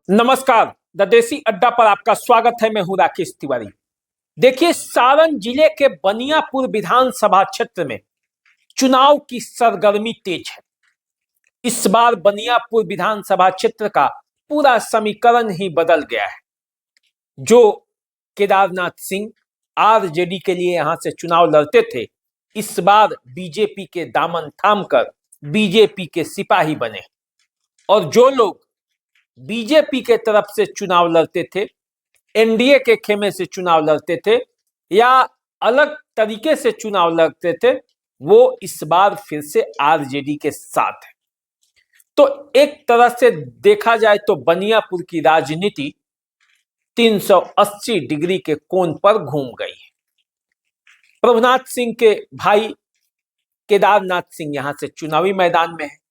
नमस्कार। द देसी अड्डा पर आपका स्वागत है। मैं हूं राकेश तिवारी। देखिए, सारण जिले के बनियापुर विधानसभा क्षेत्र में चुनाव की सरगर्मी तेज है। इस बार बनियापुर विधानसभा क्षेत्र का पूरा समीकरण ही बदल गया है। जो केदारनाथ सिंह आरजेडी के लिए यहां से चुनाव लड़ते थे, इस बार बीजेपी के दामन थामकर बीजेपी के सिपाही बने। और जो लोग बीजेपी के तरफ से चुनाव लड़ते थे, एनडीए के खेमे से चुनाव लड़ते थे या अलग तरीके से चुनाव लड़ते थे, वो इस बार फिर से आरजेडी के साथ है। तो एक तरह से देखा जाए तो बनियापुर की राजनीति 380 डिग्री के कोण पर घूम गई है। प्रभुनाथ सिंह के भाई केदारनाथ सिंह यहां से चुनावी मैदान में है।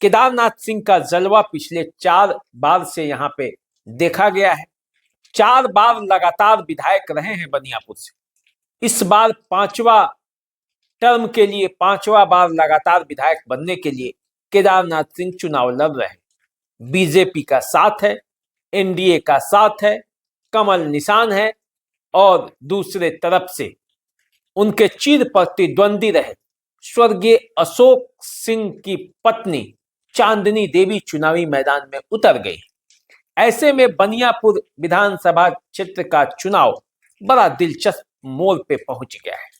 केदारनाथ सिंह का जलवा पिछले 4 बार से यहां पे देखा गया है। 4 बार लगातार विधायक रहे हैं बनियापुर से। इस बार 5वां टर्म के लिए 5वां बार लगातार विधायक बनने के लिए केदारनाथ सिंह चुनाव लड़ रहे हैं। बीजेपी का साथ है, एनडीए का साथ है, कमल निशान है और दूसरे तरफ से उनके चिर प्रतिद्वंदी रहे स्वर्गीय अशोक सिंह की पत्नी चांदनी देवी चुनावी मैदान में उतर गई। ऐसे में बनियापुर विधानसभा क्षेत्र का चुनाव बड़ा दिलचस्प मोड़ पे पहुंच गया है।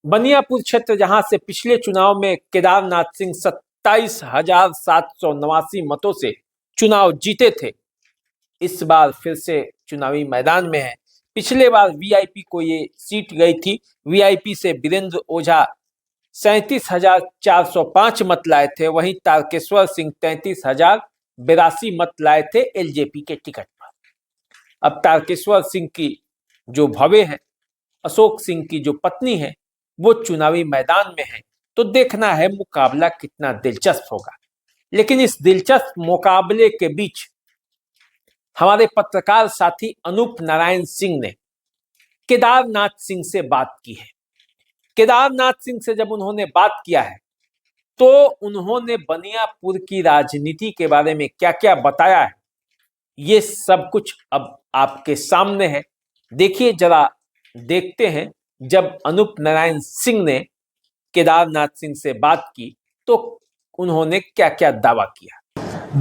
बनियापुर क्षेत्र जहां से पिछले चुनाव में केदारनाथ सिंह 27,789 मतों से चुनाव जीते थे, इस बार फिर से चुनावी मैदान में है। पिछले बार वीआईपी को ये सीट गई थी। वीआईपी से वीरेंद्र ओझा 37,405 मत लाए थे, वहीं तारकेश्वर सिंह 33,082 मत लाए थे एलजेपी के टिकट पर। अब तारकेश्वर सिंह की जो भवे है, अशोक सिंह की जो पत्नी है, वो चुनावी मैदान में है। तो देखना है मुकाबला कितना दिलचस्प होगा। लेकिन इस दिलचस्प मुकाबले के बीच हमारे पत्रकार साथी अनूप नारायण सिंह ने केदारनाथ सिंह से बात की है। केदारनाथ सिंह से जब उन्होंने बात किया है तो उन्होंने बनियापुर की राजनीति के बारे में क्या क्या बताया है, ये सब कुछ अब आपके सामने है। देखिए, जरा देखते हैं जब अनूप नारायण सिंह ने केदारनाथ सिंह से बात की तो उन्होंने क्या क्या दावा किया।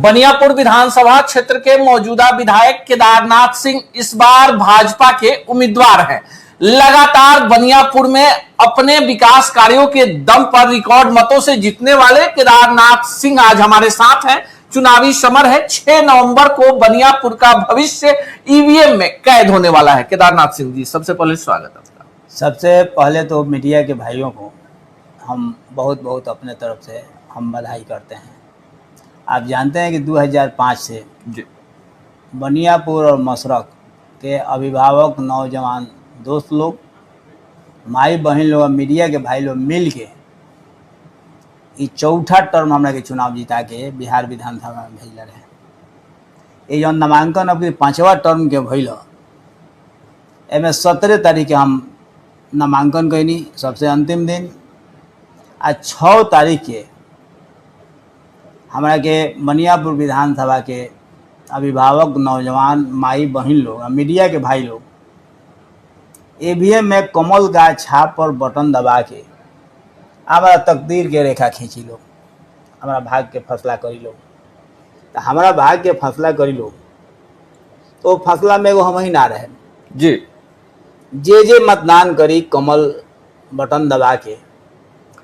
बनियापुर विधानसभा क्षेत्र के मौजूदा विधायक केदारनाथ सिंह इस बार भाजपा के उम्मीदवार हैं। लगातार बनियापुर में अपने विकास कार्यों के दम पर रिकॉर्ड मतों से जीतने वाले केदारनाथ सिंह आज हमारे साथ हैं। चुनावी समर है। 6 नवंबर को बनियापुर का भविष्य ईवीएम में कैद होने वाला है। केदारनाथ सिंह जी, सबसे पहले स्वागत है आपका। सबसे पहले तो मीडिया के भाइयों को हम बहुत बहुत अपने तरफ से हम बधाई करते हैं। आप जानते हैं कि 2005 से बनियापुर और मशरक के अभिभावक, नौजवान दोस्त लोग, माई बहन लोग, मीडिया के भाई लोग मिल के ये 4था टर्म हमरा के चुनाव जीता के बिहार विधानसभा में भेजल रहे। ये जो नामांकन अब 5वां टर्म के भइल, एमे 17 तारीख के हम नामांकन कैनी, सबसे अंतिम दिन। आ 6 तारीख के हमरा के बनियापुर विधानसभा के अभिभावक, नौजवान, माई बहन लोग और मीडिया के भाई लोग ईवीएम में कमल का छाप पर बटन दबा के हमारा तकदीर के रेखा खींची लो, हमारा भाग के फैसला करी लो। तो हमारा भाग के फैसला करी लो तो फैसला में वो हम ही ना रहे जी। जे मतदान करी कमल बटन दबा के,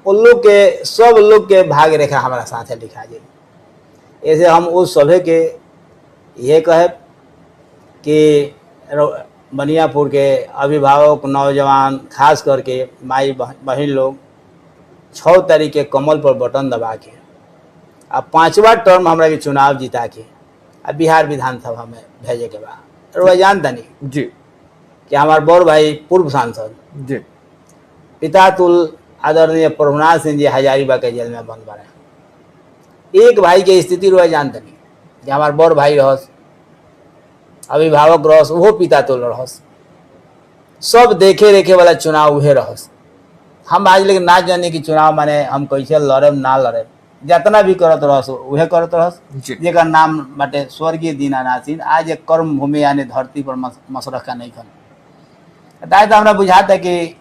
उन लोग के, सब लोग के भाग रेखा हमारा साथ लिखा जाए। ऐसे हम उस सभे के ये कहे कि बनियापुर के अभिभावक, नौजवान, खास करके माई बहन लोग 6 तारीख के कमल पर बटन दबा के अब 5वां टर्म हमरा के चुनाव जीता के अब बिहार विधानसभा में भेजे के बाद और जानता नहीं जी कि हमारे बड़ भाई पूर्व सांसद जी पितातुल आदरणीय प्रभुनाथ सिंह जी हजारीबाग के जेल में बंद बने। एक भाई के स्थिति रोए जानते नहीं कि हमारे बड़ भाई रहस, अभिभावक रहस, वो पितातुल रहस, सब देखे रेखे वाला चुनाव उहे रहस। हम आज लेकिन ना जाने कि चुनाव माने हम कैसे लड़े ना लड़े, जितना भी करत रहस वह करत रहस, जी। जेकर नाम बाटे स्वर्गीय दीनानाथ सिंह। आज एक कर्म भूमि यानी धरती पर मसरखा नहीं खन। ताए तो हमरा बुझाता कि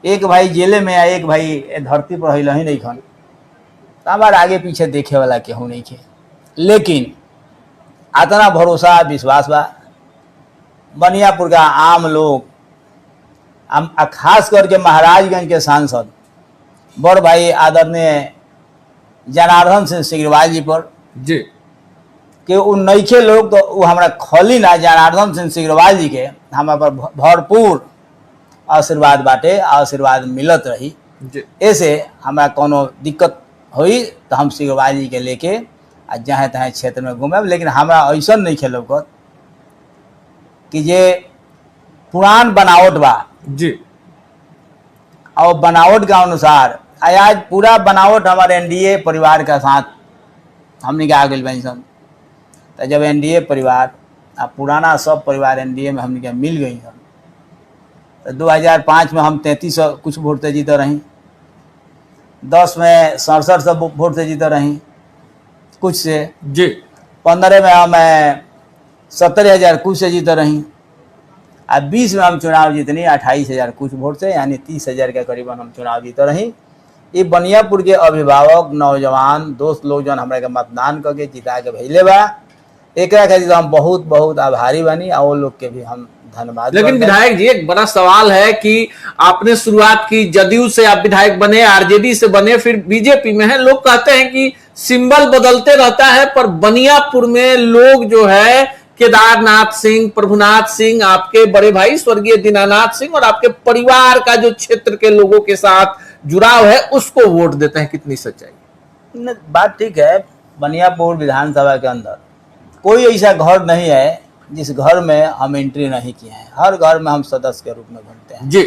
एक भाई जेले में या एक भाई धरती पर हिल ही नहीं खन, तो हमारे आगे पीछे देखे वाला केहू नहीं खे। लेकिन इतना भरोसा विश्वास बा बनियापुर का आम लोग, खास करके महाराजगंज के सांसद बड़ भाई आदरणीय जनार्दन सिंह सिग्रीवाल जी पर जी। कि उ नईखे लोग तो वो हमारा खली ना, जनार्दन सिंह सिग्रीवाल जी के हमारा पर भरपूर आशीर्वाद बाटे, आशीर्वाद मिलत रही। जी। ऐसे हमारा कोनो दिक्कत हुई तो हम सिग्रीवाल जी के लेके आ जहाँ तहाँ क्षेत्र में घूमे। लेकिन हमारा ऐसा नहीं खेलो कि ये पुरान बनावट बा जी। और बनावट के अनुसार आज पूरा बनावट हमारे एनडीए परिवार का साथ हमने के आ गई बनी सन। तो जब एनडीए परिवार पुराना सब परिवार एनडीए में हमने के मिल गई सन, तो 2005 में हम 3300 कुछ वोट से जीते रही, 10 में 6700 वोट से जीते रही कुछ से जी। 15 में हम 70,000 कुछ से जीते रही, अब 20 में हम चुनाव जीतनी 28,000 कुछ वोट से, यानी 30,000 के करीबन हम चुनाव जीते रही। ये बनियापुर के अभिभावक नौजवान दोस्त लोग जो हमारे के मतदान करके जिता के भेजले बा, एक खातिर हम बहुत बहुत आभारी बनी और वो लोग के भी हम धन्यवाद। लेकिन विधायक जी एक बड़ा सवाल है कि आपने शुरुआत की, जदयू से आप विधायक बने, आरजेडी से बने, फिर बीजेपी में है। लोग कहते हैं कि सिंबल बदलते रहता है, पर बनियापुर में लोग जो है केदारनाथ सिंह, प्रभुनाथ सिंह, आपके बड़े भाई स्वर्गीय दीनानाथ सिंह और आपके परिवार का जो क्षेत्र के लोगों के साथ जुड़ाव है उसको वोट देते हैं। कितनी सच्चाई? बात ठीक है। बनियापुर विधानसभा के अंदर कोई ऐसा घर नहीं है जिस घर में हम एंट्री नहीं किए हैं। हर घर में हम सदस्य के रूप में घूमते हैं जी।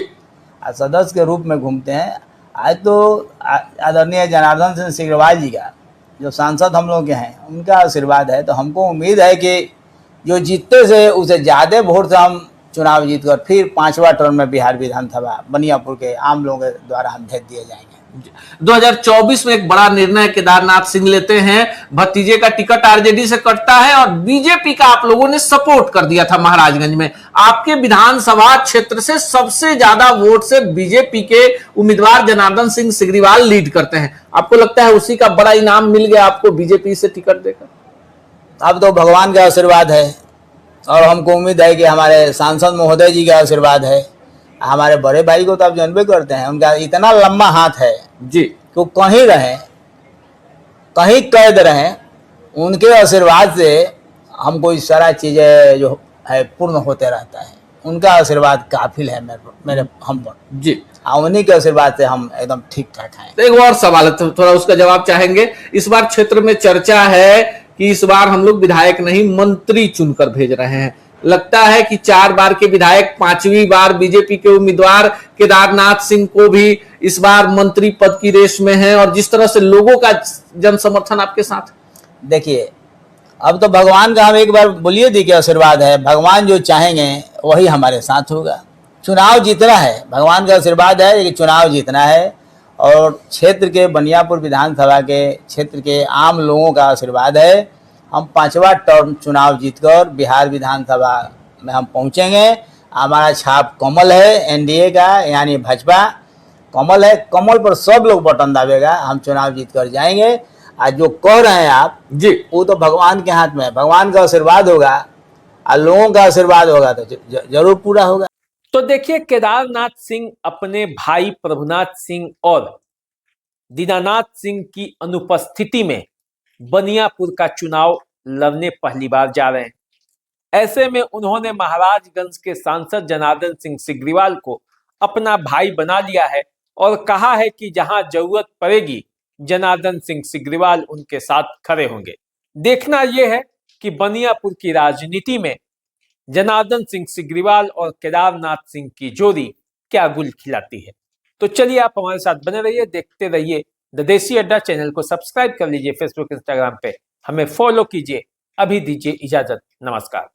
सदस्य के रूप में घूमते हैं। आज तो आदरणीय जनार्दन सिंह सिग्रीवाल जी का जो सांसद हम लोग के हैं उनका आशीर्वाद है, तो हमको उम्मीद है कि जो जीतते से उसे ज़्यादा वोट से हम चुनाव जीतकर फिर 5वां टर्म में बिहार विधानसभा बनियापुर के आम लोगों के द्वारा हम भेज दिए जाएंगे। 2024 में एक बड़ा निर्णय केदारनाथ सिंह लेते हैं, भतीजे का टिकट आरजेडी से कटता है और बीजेपी का आप लोगों ने सपोर्ट कर दिया था महाराजगंज में। आपके विधानसभा क्षेत्र से सबसे ज्यादा वोट से बीजेपी के उम्मीदवार जनार्दन सिंह सिग्रीवाल लीड करते हैं। आपको लगता है उसी का बड़ा इनाम मिल गया आपको बीजेपी से टिकट देकर? अब तो भगवान का आशीर्वाद है और हमको उम्मीद है कि हमारे सांसद महोदय जी का आशीर्वाद है। हमारे बड़े भाई को तो आप जानबे करते हैं, उनका इतना लंबा हाथ है जी कि वो कहीं रहें, कहीं कैद रहें, उनके आशीर्वाद से हमको इस सारा चीज़ें जो है पूर्ण होते रहता है। उनका आशीर्वाद काफिल है मेरे हम पर जी। उन्हीं के आशीर्वाद से हम एकदम ठीक ठाक हैं। तो एक और सवाल है, तो थोड़ा उसका जवाब चाहेंगे। इस बार क्षेत्र में चर्चा है कि इस बार हम लोग विधायक नहीं मंत्री चुनकर भेज रहे हैं। लगता है कि 4 बार के विधायक 5वीं बार बीजेपी के उम्मीदवार केदारनाथ सिंह को भी इस बार मंत्री पद की रेस में है, और जिस तरह से लोगों का जन समर्थन आपके साथ। देखिए, अब तो भगवान का हम एक बार बोलिए दी कि आशीर्वाद है, भगवान जो चाहेंगे वही हमारे साथ होगा। चुनाव जीतना है, भगवान का आशीर्वाद है कि चुनाव जीतना है, और क्षेत्र के बनियापुर विधानसभा के क्षेत्र के आम लोगों का आशीर्वाद है। हम 5वां टर्म चुनाव जीतकर बिहार विधानसभा में हम पहुंचेंगे। हमारा छाप कमल है, एनडीए का यानी भाजपा कमल है, कमल पर सब लोग बटन दाबेगा, हम चुनाव जीतकर जाएंगे। आज जो कह रहे हैं आप जी, वो तो भगवान के हाथ में है, भगवान का आशीर्वाद होगा और लोगों का आशीर्वाद होगा तो जरूर पूरा होगा। तो देखिए, केदारनाथ सिंह अपने भाई प्रभुनाथ सिंह और दीनानाथ सिंह की अनुपस्थिति में बनियापुर का चुनाव लड़ने पहली बार जा रहे हैं। ऐसे में उन्होंने महाराजगंज के सांसद जनार्दन सिंह सिग्रीवाल को अपना भाई बना लिया है और कहा है कि जहां जरूरत पड़ेगी जनार्दन सिंह सिग्रीवाल उनके साथ खड़े होंगे। देखना यह है कि बनियापुर की राजनीति में जनार्दन सिंह सिग्रीवाल और केदारनाथ सिंह की जोड़ी क्या गुल खिलाती है। तो चलिए, आप हमारे साथ बने रहिए, देखते रहिए द देसी अड्डा। चैनल को सब्सक्राइब कर लीजिए, फेसबुक इंस्टाग्राम पे हमें फॉलो कीजिए। अभी दीजिए इजाजत, नमस्कार।